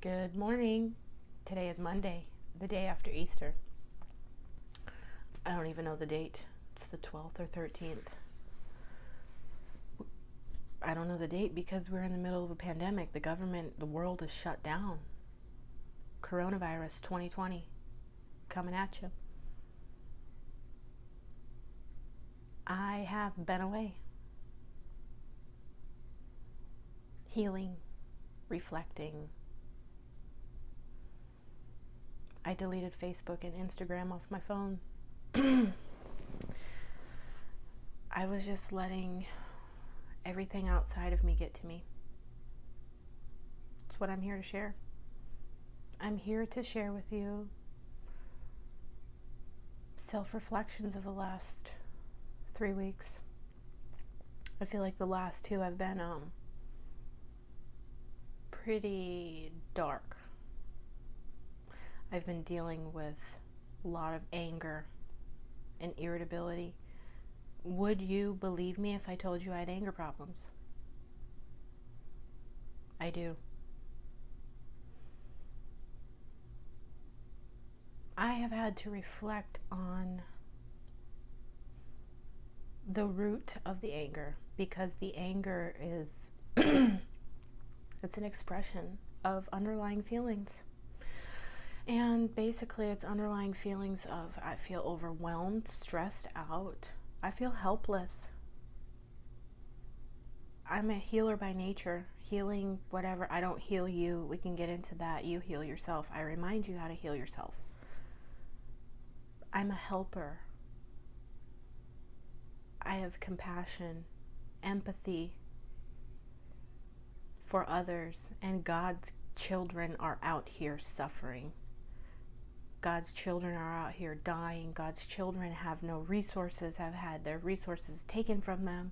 Good morning. Today is Monday, the day after Easter. I don't even know the date. It's the 12th or 13th. I don't know the date because we're in the middle of a pandemic. The government, the world is shut down. Coronavirus 2020 coming at you. I have been away. Healing, reflecting. I deleted Facebook and Instagram off my phone. I was just letting everything outside of me get to me. That's what I'm here to share. I'm here to share with you self-reflections of the last 3 weeks. I feel like the last two have been pretty dark. I've been dealing with a lot of anger and irritability. Would you believe me if I told you I had anger problems? I do. I have had to reflect on the root of the anger, because the anger is it's an expression of underlying feelings. And basically it's underlying feelings of I feel overwhelmed, stressed out. I feel helpless. I'm a healer by nature. Healing, whatever. I don't heal you. We can get into that. You heal yourself. I remind you how to heal yourself. I'm a helper. I have compassion, empathy for others, and God's children are out here suffering. God's children are out here dying. God's children have no resources, have had their resources taken from them.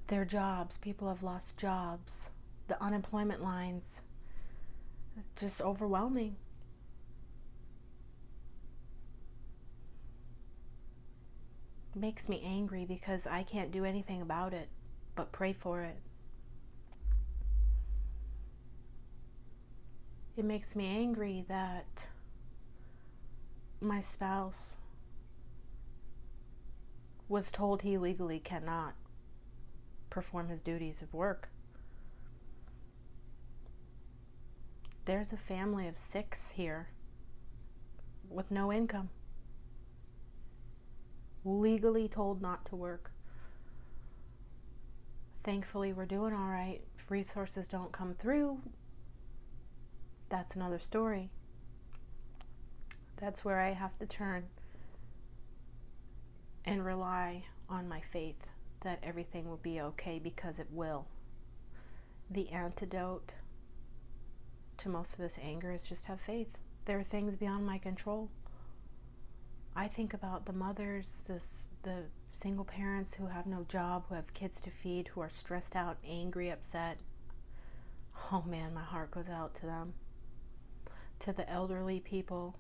Their jobs, people have lost jobs. The unemployment lines, just overwhelming. It makes me angry because I can't do anything about it but pray for it. It makes me angry that my spouse was told he legally cannot perform his duties of work. There's a family of 6 here with no income, legally told not to work. Thankfully, we're doing all right. If resources don't come through, that's another story. That's where I have to turn and rely on my faith that everything will be okay, because it will. The antidote to most of this anger is just have faith. There are things beyond my control. I think about the mothers, the single parents who have no job, who have kids to feed, who are stressed out, angry, upset. Oh man, my heart goes out to them. To the elderly people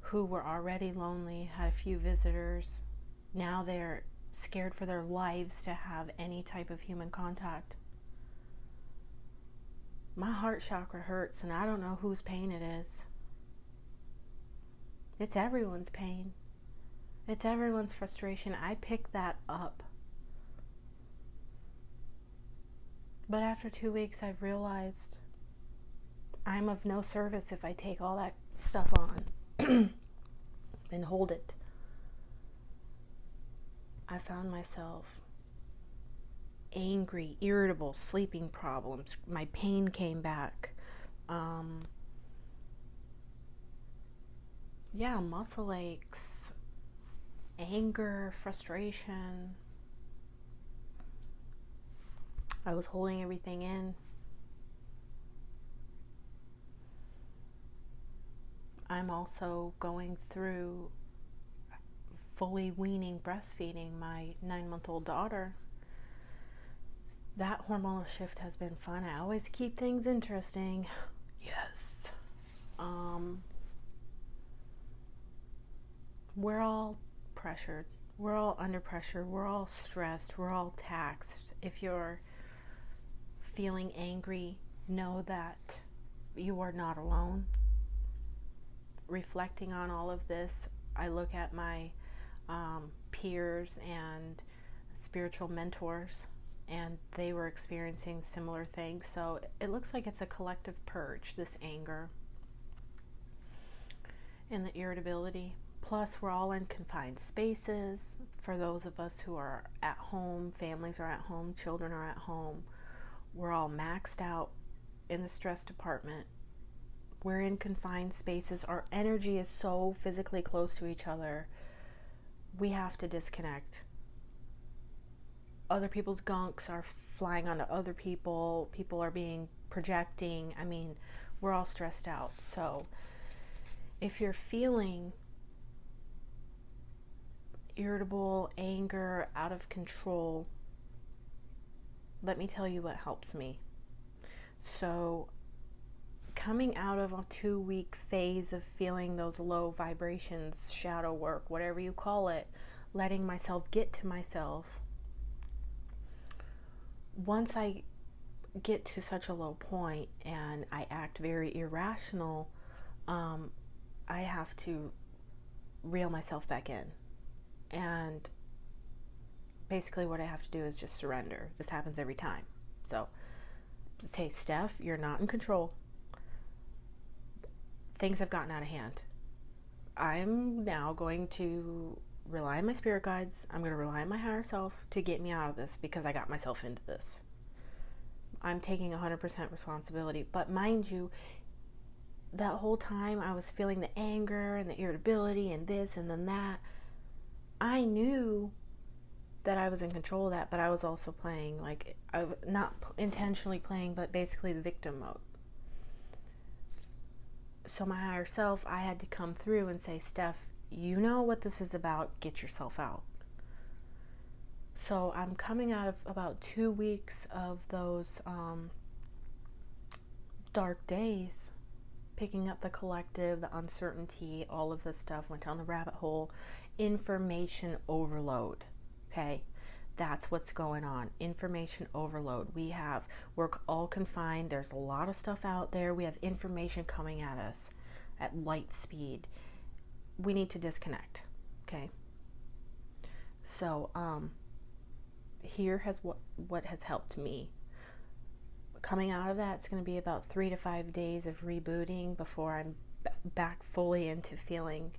who were already lonely, had a few visitors. Now they're scared for their lives to have any type of human contact. My heart chakra hurts, and I don't know whose pain it is. It's everyone's pain. It's everyone's frustration. I pick that up. But after 2 weeks, I've realized I'm of no service if I take all that stuff on and hold it. I found myself angry, irritable, sleeping problems. My pain came back. Muscle aches, anger, frustration. I was holding everything in. I'm also going through fully weaning, breastfeeding my 9-month-old daughter. That hormonal shift has been fun. I always keep things interesting. Yes. We're all pressured. We're all under pressure. We're all stressed. We're all taxed. If you're feeling angry, know that you are not alone. Reflecting on all of this, I look at my peers and spiritual mentors, and they were experiencing similar things. So it looks like it's a collective purge, this anger and the irritability. Plus, we're all in confined spaces. For those of us who are at home, families are at home, children are at home, we're all maxed out in the stress department. We're in confined spaces. Our energy is so physically close to each other. We have to disconnect. Other people's gunks are flying onto other people. People are being projecting. I mean, we're all stressed out. So if you're feeling irritable, anger, out of control, let me tell you what helps me. So coming out of a 2-week phase of feeling those low vibrations, shadow work, whatever you call it, letting myself get to myself, once I get to such a low point and I act very irrational, I have to reel myself back in. And basically what I have to do is just surrender. This happens every time. So say, Steph, you're not in control. Things have gotten out of hand. I'm now going to rely on my spirit guides. I'm going to rely on my higher self to get me out of this, because I got myself into this. I'm taking 100% responsibility. But mind you, that whole time I was feeling the anger and the irritability and this and then that. I knew that I was in control of that, but I was also playing, like, not intentionally playing, but basically the victim mode. So my higher self, I had to come through and say, Steph, you know what this is about, get yourself out. So I'm coming out of about 2 weeks of those dark days, picking up the collective, the uncertainty, all of this stuff, went down the rabbit hole. Information overload, okay? That's what's going on. Information overload. We're all confined. There's a lot of stuff out there. We have information coming at us at light speed. We need to disconnect, okay? So, here has what has helped me. Coming out of that, it's going to be about 3 to 5 days of rebooting before I'm back fully into feeling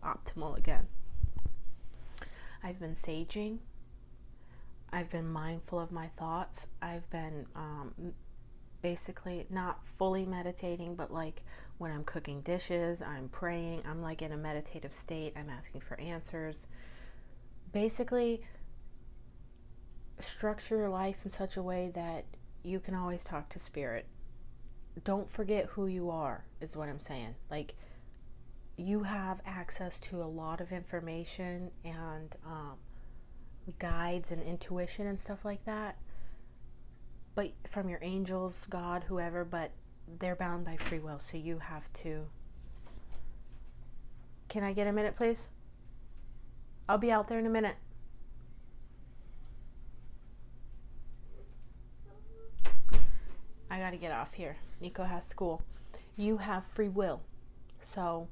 optimal again. I've been saging. I've been mindful of my thoughts. I've been basically not fully meditating, but like when I'm cooking dishes, I'm praying. I'm like in a meditative state. I'm asking for answers. Basically, structure your life in such a way that you can always talk to spirit. Don't forget who you are, is what I'm saying. Like, you have access to a lot of information and guides and intuition and stuff like that, but from your angels, God, whoever, but they're bound by free will, so you have to. Can I get a minute, please? I'll be out there in a minute. I gotta get off here. Nico has school. You have free will, so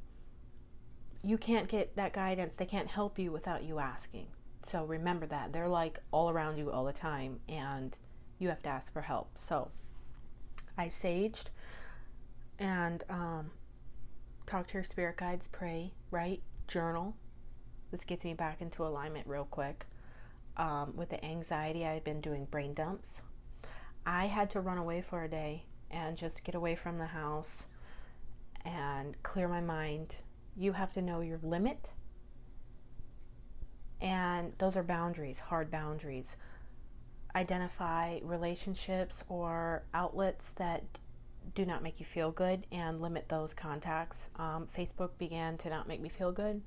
you can't get that guidance. They can't help you without you asking. So remember that. They're like all around you all the time, and you have to ask for help. So I saged and talk to your spirit guides, pray, write, journal. This gets me back into alignment real quick. With the anxiety, I've been doing brain dumps. I had to run away for a day and just get away from the house and clear my mind. You have to know your limit, and those are boundaries, hard boundaries. Identify relationships or outlets that do not make you feel good and limit those contacts. Facebook began to not make me feel good.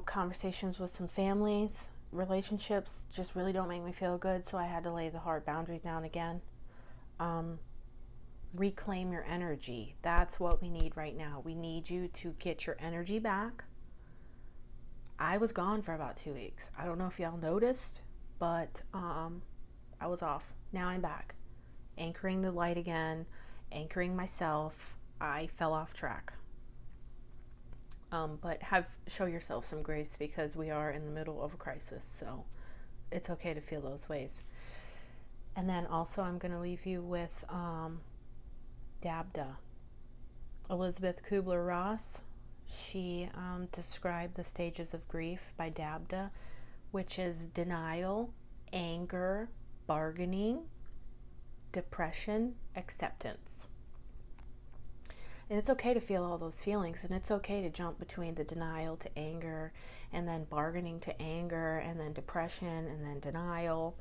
Conversations with some families, relationships just really don't make me feel good, so I had to lay the hard boundaries down again. Reclaim your energy. That's what we need right now. We need you to get your energy back. I was gone for about 2 weeks. I don't know if y'all noticed, but I was off. Now I'm back. Anchoring the light again, anchoring myself. I fell off track. But show yourself some grace, because we are in the middle of a crisis. So it's okay to feel those ways. And then also I'm going to leave you with Dabda. Elizabeth Kubler-Ross, she described the stages of grief by Dabda, which is denial, anger, bargaining, depression, acceptance. And it's okay to feel all those feelings, and it's okay to jump between the denial to anger, and then bargaining to anger, and then depression, and then denial.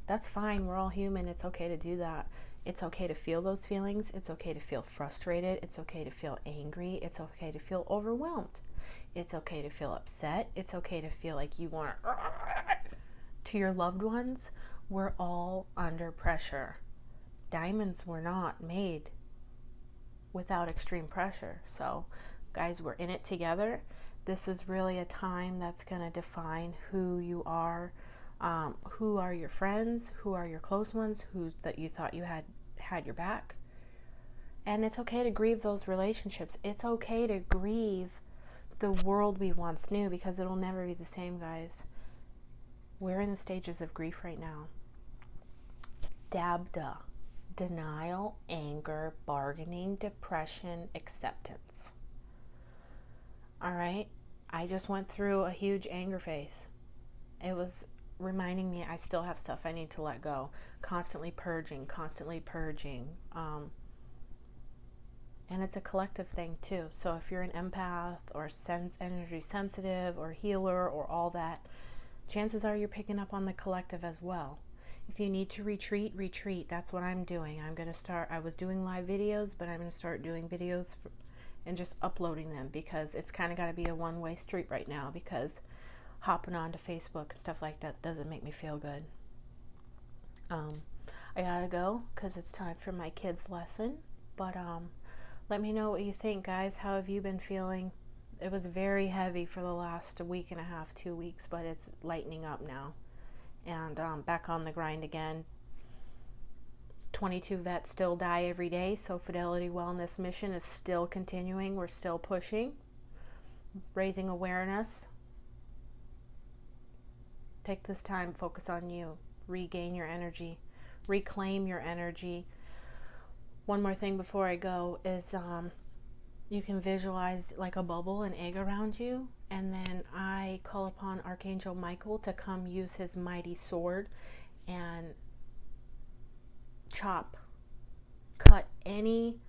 That's fine. We're all human. It's okay to do that. It's okay to feel those feelings. It's okay to feel frustrated. It's okay to feel angry. It's okay to feel overwhelmed. It's okay to feel upset. It's okay to feel like you want to your loved ones. We're all under pressure. Diamonds were not made without extreme pressure. So, guys, we're in it together. This is really a time that's going to define who you are. Who are your friends? Who are your close ones? Who that you thought you had your back? And it's okay to grieve those relationships. It's okay to grieve the world we once knew, because it'll never be the same, guys. We're in the stages of grief right now. Dabda. Denial, anger, bargaining, depression, acceptance. All right? I just went through a huge anger phase. It was reminding me I still have stuff I need to let go. Constantly purging. And it's a collective thing too. So if you're an empath or energy sensitive or healer or all that, chances are you're picking up on the collective as well. If you need to retreat. That's what I'm doing. I was doing live videos, but I'm going to start doing videos and just uploading them, because it's kind of got to be a one-way street right now, because hopping onto Facebook and stuff like that doesn't make me feel good. I gotta go because it's time for my kids' lesson. But let me know what you think, guys. How have you been feeling? It was very heavy for the last week and a half, 2 weeks, but it's lightening up now. And back on the grind again. 22 vets still die every day, so Fidelity Wellness Mission is still continuing. We're still pushing, raising awareness. Take this time, focus on you, regain your energy, reclaim your energy. One more thing before I go is you can visualize like a bubble, an egg around you, and then I call upon Archangel Michael to come use his mighty sword and cut any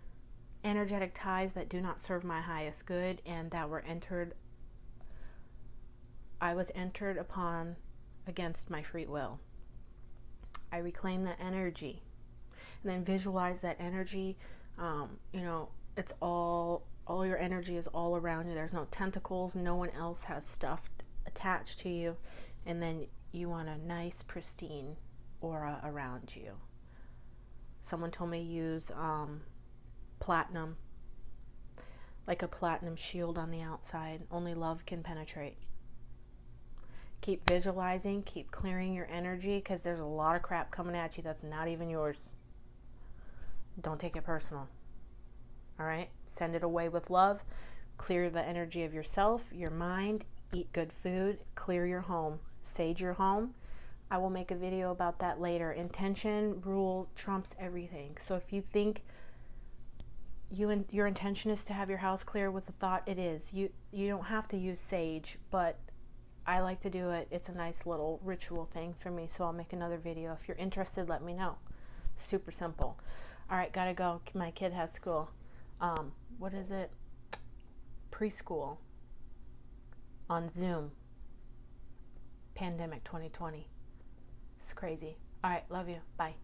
energetic ties that do not serve my highest good and that I was entered upon against my free will. I reclaim that energy, and then visualize that energy. It's all your energy is all around you. There's no tentacles. No one else has stuff attached to you. And then you want a nice, pristine aura around you. Someone told me use platinum, like a platinum shield on the outside. Only love can penetrate. Keep visualizing, keep clearing your energy, because there's a lot of crap coming at you that's not even yours. Don't take it personal. All right? Send it away with love. Clear the energy of yourself, your mind. Eat good food. Clear your home. Sage your home. I will make a video about that later. Intention rule trumps everything. So if you think your intention is to have your house clear with a thought, it is. You don't have to use sage, but I like to do it. It's a nice little ritual thing for me, so I'll make another video. If you're interested, let me know. Super simple. All right, gotta go. My kid has school. What is it? Preschool on Zoom. Pandemic 2020. It's crazy. All right, love you. Bye.